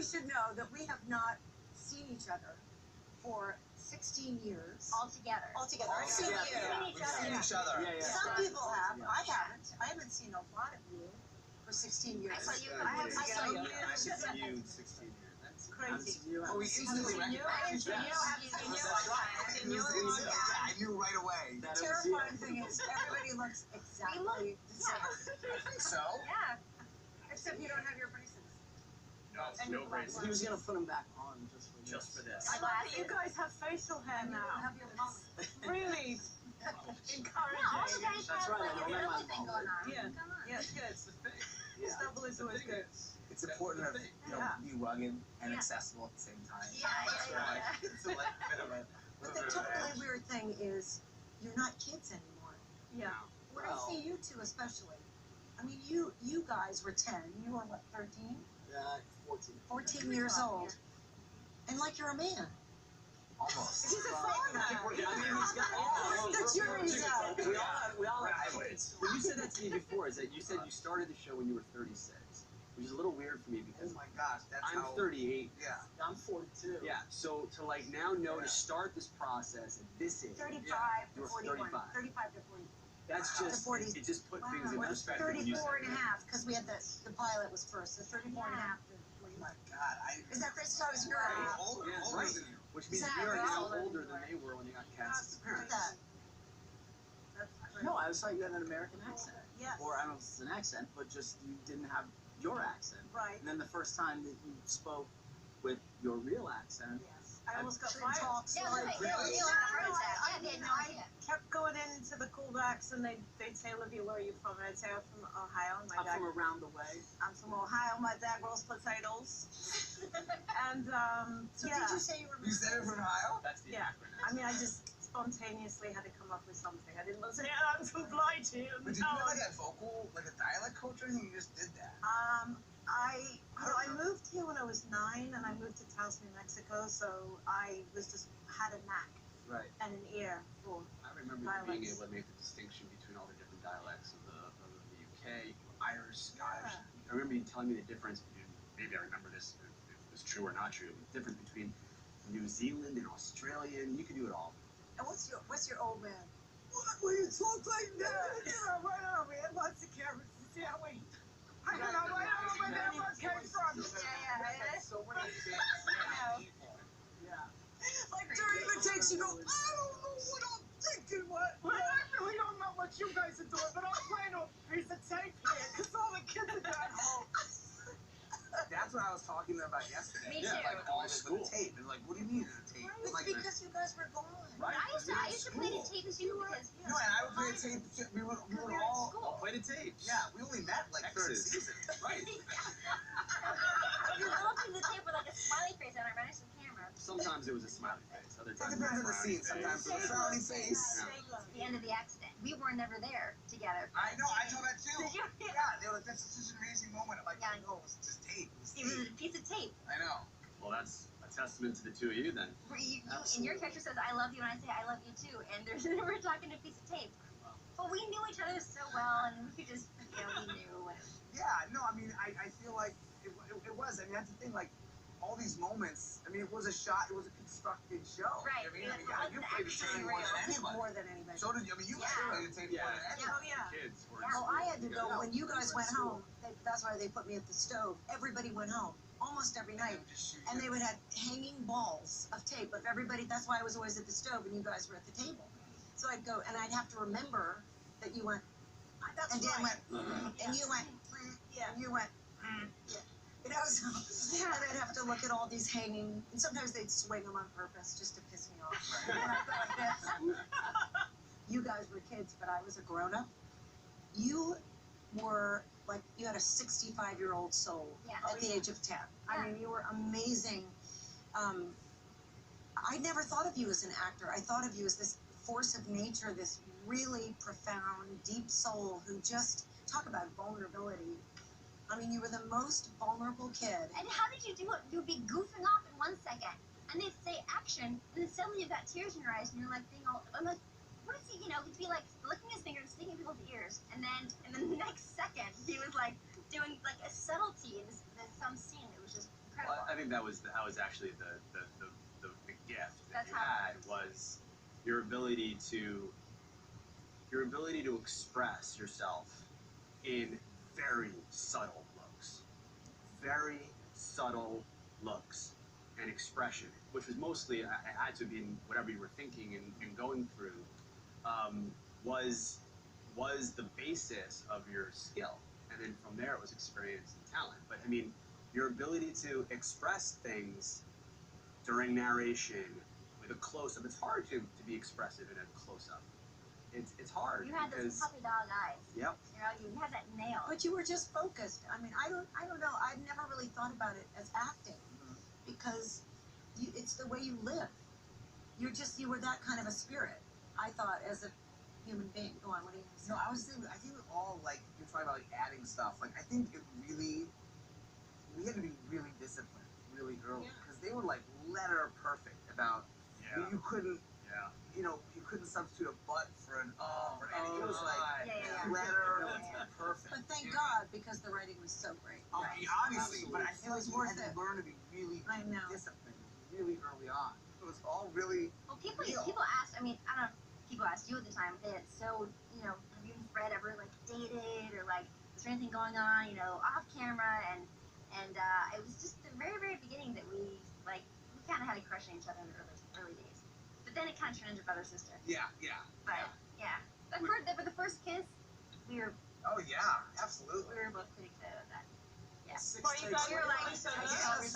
everybody should know that we have not seen each other for 16 years. Altogether. I've seen you. We've seen each other. Some people have. I haven't. I haven't seen a lot of you for 16 years. I saw you. I saw you. I haven't seen you in 16 years. That's crazy. Well, we instantly recognized you. I knew right away. The terrifying thing is everybody looks exactly the same. I think so. Yeah. Except you don't have your braces. No braces. He was gonna put them back on Just for this. I love that you guys have facial hair now. Have your really encouraging. All the guys That's have right, like I a don't little have thing my going on. Yeah. Come on. Yeah, it's good. It's the thing. Stubble is always good. It's important to be rugged and accessible at the same time. Yeah. It's like a bit of a. But the totally weird thing is, you're not kids anymore. Yeah. When I see you two especially, I mean, you guys were 10. You were what, 13? 14. 14 years old. And like you're a man. Almost. He's a father. The jury's out. We all have kids. When you said that to me before, is that you said you started the show when you were 36, which is a little weird for me because Oh my gosh, that's I'm 38. Yeah. I'm 42. Yeah, so to like now know to start this process at this age. 35 You to were 41. 35. 35 to 40. That's To just, 40. it just put things in Wow. perspective when you 34 said and a that. half, because we had the pilot was first, so 34 and a half to Oh 41. my God, Is that Chris? So I was your I'm age. older, Yeah, older right. than you. Which means Exactly. we are now Older older than than they were when they got cast as Look at parents. that. That's No, I always thought you had an American accent. Yes. Or I don't know if it's an accent, but just you didn't have your accent. Right. And then the first time that you spoke with your real accent, Yes. I almost got Should fired. Yeah, Like, they Really? had a heart attack. Yeah, they had no I idea. kept going into the callbacks and they'd say, Olivia, where are you from? And I'd say, I'm from Ohio. And my I'm dad, from around the way. I'm from Ohio. My dad grows potatoes. And, So yeah. did you say you were? You said it from Ohio? That's the Yeah. acronym. I mean, I just spontaneously had to come up with something. I didn't say, yeah, I'm from Blighty. But did you have like a vocal, like a dialect coach or anything? You just did that. I moved here when I was 9, and I moved to Taos, New Mexico, so I had a knack Right. and an ear for. I remember you being able to make the distinction between all the different dialects of the UK, Irish, Scottish. I remember you telling me the difference between, maybe I remember this, if it was true or not true, the difference between New Zealand and Australian. You could do it all. And what's your old man? What? Will you talk like that? Yeah, right on, man. Lots of cameras to see how we. I don't know where that one came from. Yeah. So many things. Yeah. Like during the takes, you go, I don't know what I'm thinking. What? Well, I really don't know what you guys are doing, but I'm playing on a piece of tape here because all the kids are at home. That's what I was talking about yesterday. Me Yeah, too. like all this with the tape. And like, what do you mean it's a tape? It's Like, because you guys were gone. right? I used to play the tape as you because No, and I would play a tape. We would all. I'll play the tapes. Yeah, we only met like third X's. season. Right. your little piece of tape with like a smiley face on it right next to the camera. Sometimes it was a smiley face. Other It times depends on the frowny scene. Sometimes face. it's a frowny face. The end of the accident. We were never there together. I know, I told that too. Did you? Yeah, that's such an amazing moment. I'm like, Yeah. I know, it was just tape. It was It was tape. a piece of tape. I know. Well, that's a testament to the two of you then. Where and your character says, I love you, and I say, I love you too. And we're talking a piece of tape. But we knew each other so well, and we could just, we knew. And Yeah, no, I mean, I feel like it was. I mean, that's the thing, like, all these moments, I mean, it was a constructed show. Right. I mean, you played the tape more than anybody. More than anybody. So did you. I mean, you Yeah. played the tape more than anybody. Oh, yeah. Kids were Well, I had to go, Yeah. when you guys We were in went school. home, that's why they put me at the stove. Everybody went home, almost every night. And they would have hanging balls of tape of everybody. That's why I was always at the stove and you guys were at the table. So I'd go, and I'd have to remember that you went, and Dan went, and you went, and you went, yeah. You know, so, and I'd have to look at all these hanging, and sometimes they'd swing them on purpose just to piss me off. And I'd go like this. You guys were kids, but I was a grown-up. You were, like, you had a 65-year-old soul at the age of 10. I mean, you were amazing. I never thought of you as an actor. I thought of you as this force of nature, this really profound, deep soul who just, talk about vulnerability. I mean, you were the most vulnerable kid. how did you do it? You'd be goofing off in 1 second, and they'd say action, and then suddenly you've got tears in your eyes, and you're like being all, I'm like, what is he, he'd be like licking his fingers, sticking people's ears, and then the next second, he was like doing like a subtlety in some scene. It was just incredible. incredible. Well, I think that was actually the gift that That's you how had was your ability to express yourself in very subtle looks and expression, which was mostly it had to be in whatever you were thinking and going through, was the basis of your skill, and then from there it was experience and talent. But I mean, your ability to express things during narration with a close-up, it's hard to be expressive in a close-up. It's hard You had those because puppy dog eyes. yep. You had that nail. But you were just focused. I mean, I don't know. I've never really thought about it as acting because it's the way you live. You were that kind of a spirit. I thought as a human being. Go on. What do you say? No, I was saying, I think we all, like, you're talking about, like, adding stuff. Like, I think we had to be really disciplined really early. Because they were, like, letter perfect about, you couldn't, you couldn't substitute a but for an or anything. It was, like, letter perfect. But thank God, because the writing was so great. Obviously, but I feel like you had to it. learn to be really I know. disciplined really early on. It was all really Well, people real. asked. I mean, I don't know. People asked you at the time. They had so have you and Fred ever like dated or like is there anything going on off camera and it was just the very beginning that we kind of had a crush on each other in the early days. But then it kind of turned into brother sister. Yeah. But but the first kiss, we were Oh yeah, absolutely. both pretty excited about that. Yeah. Well, you guys We were like, so Exactly.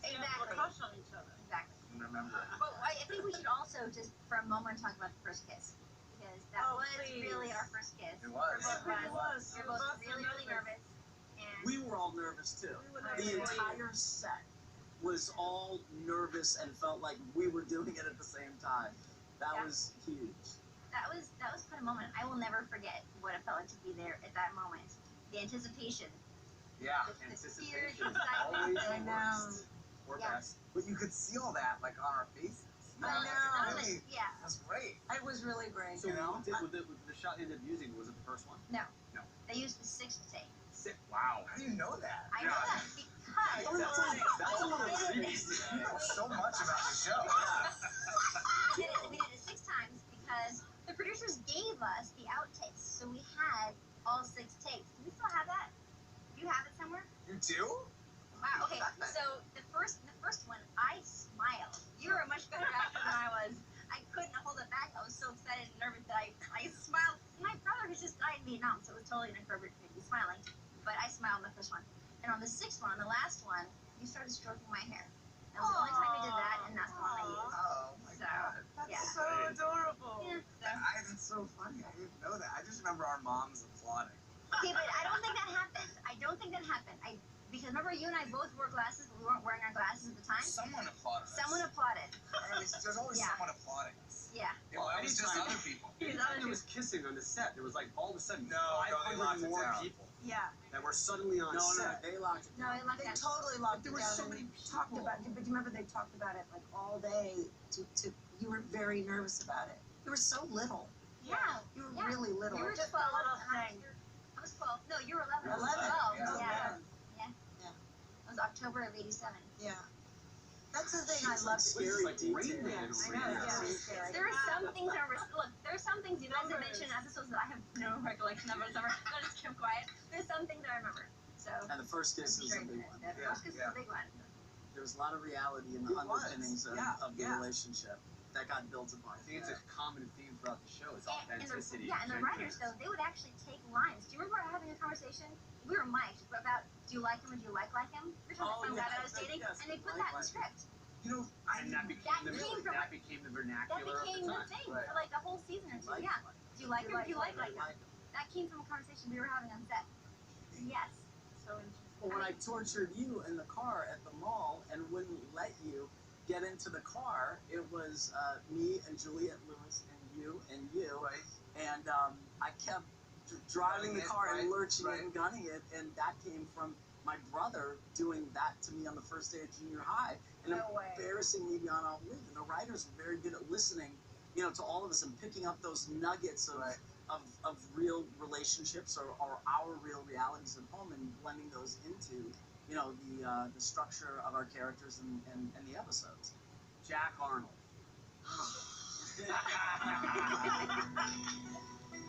a crush on each other. Exactly. I remember. But I think we should also just for a moment talk about the first kiss because that was really our first kiss. It was. It was. We were both really nervous. And We were all nervous too. The entire set was all nervous and felt like we were doing it at the same time. That was huge. that was quite a moment. I will never forget what it felt like to be there at that moment. The anticipation, Yeah. the fear, Anticipation the excitement. always I know. worst or Yeah. best. But you could see all that like on our faces. I know. Some of Really, it, yeah. it was great. It was really great. So You know? with the shot you ended up using, was it the first one? They used the sixth take. Sick. Wow. How do you know that? I know that because That's a little we did creepy. You know so much about the show. we did it 6 times because the producers gave us the outtakes, so we had all 6 takes. Do we still have that? Do you have it somewhere? You do? Wow. Okay. So the first one, I smiled. You were a much better actor than I was. I couldn't hold it back. I was so excited and nervous that I smiled. My brother has just died in Vietnam, so it was totally inappropriate for me to be smiling. But I smiled on the first one. And on the 6th one, on the last one, you started stroking my hair. That was the only time you did that, and that's the one I used. Oh my So, god. That's Yeah. so adorable. Yeah. So. That's so funny. I didn't know that. I just remember our moms applauding. Okay, but I don't think that happened. Because remember, you and I both wore glasses, but we weren't wearing our glasses at the time. Someone applauded us. Someone applauded. There's always Yeah. someone applauding us. Yeah. Well, it was just anytime- other people. Anytime there was kissing on the set, there was like all of a sudden No, they 500 locked it more down. people Yeah. that were suddenly on No, set. they locked it No, down. it like They that. totally locked There it were down so and many talked people. about it. But you remember they talked about it like all day. You were very nervous about it. You were so little. Yeah. You were Yeah. really little. You were Just 12. a little and I thing. was 12. No, you were 11. 11. 12. Yeah. Yeah. Yeah. It was October of '87. Yeah. That's the thing I loved. It was like Rain Man Yeah, over I know. here. Yeah. There are some things that there are some things you guys have mentioned in episodes that I have no recollection of whatsoever. I just kept quiet. There's some things that I remember. So. And the first kiss I'm is sure a you big did. one. The first kiss is a big one. There was a lot of reality in the It was. underpinnings of, Yeah, of the yeah. relationship that got built upon. I think it's a common theme throughout the show. It's authenticity. And the writers though, they would actually take lines. Do you remember having a conversation? We were mic'd about do you like him or do you like him? We were talking about some guy that I was dating, yes, and they put like that in the script. You know, And that became the came from- that became the That vernacular became of the the time. thing Right. for like a whole season or two. Like- Yeah. Do you like him or do you like him? Like- That came from a conversation we were having on set. Yes. So interesting. Well, when I tortured you in the car at the mall and wouldn't let you get into the car, it was me and Juliette Lewis and you right? and I kept driving the car and lurching right. it and gunning it, and that came from my brother doing that to me on the first day of junior high and No way. embarrassing me beyond all belief. And the writers were very good at listening, to all of us and picking up those nuggets of Right. of real relationships or our real realities at home and blending those into the structure of our characters and the episodes. Jack Arnold.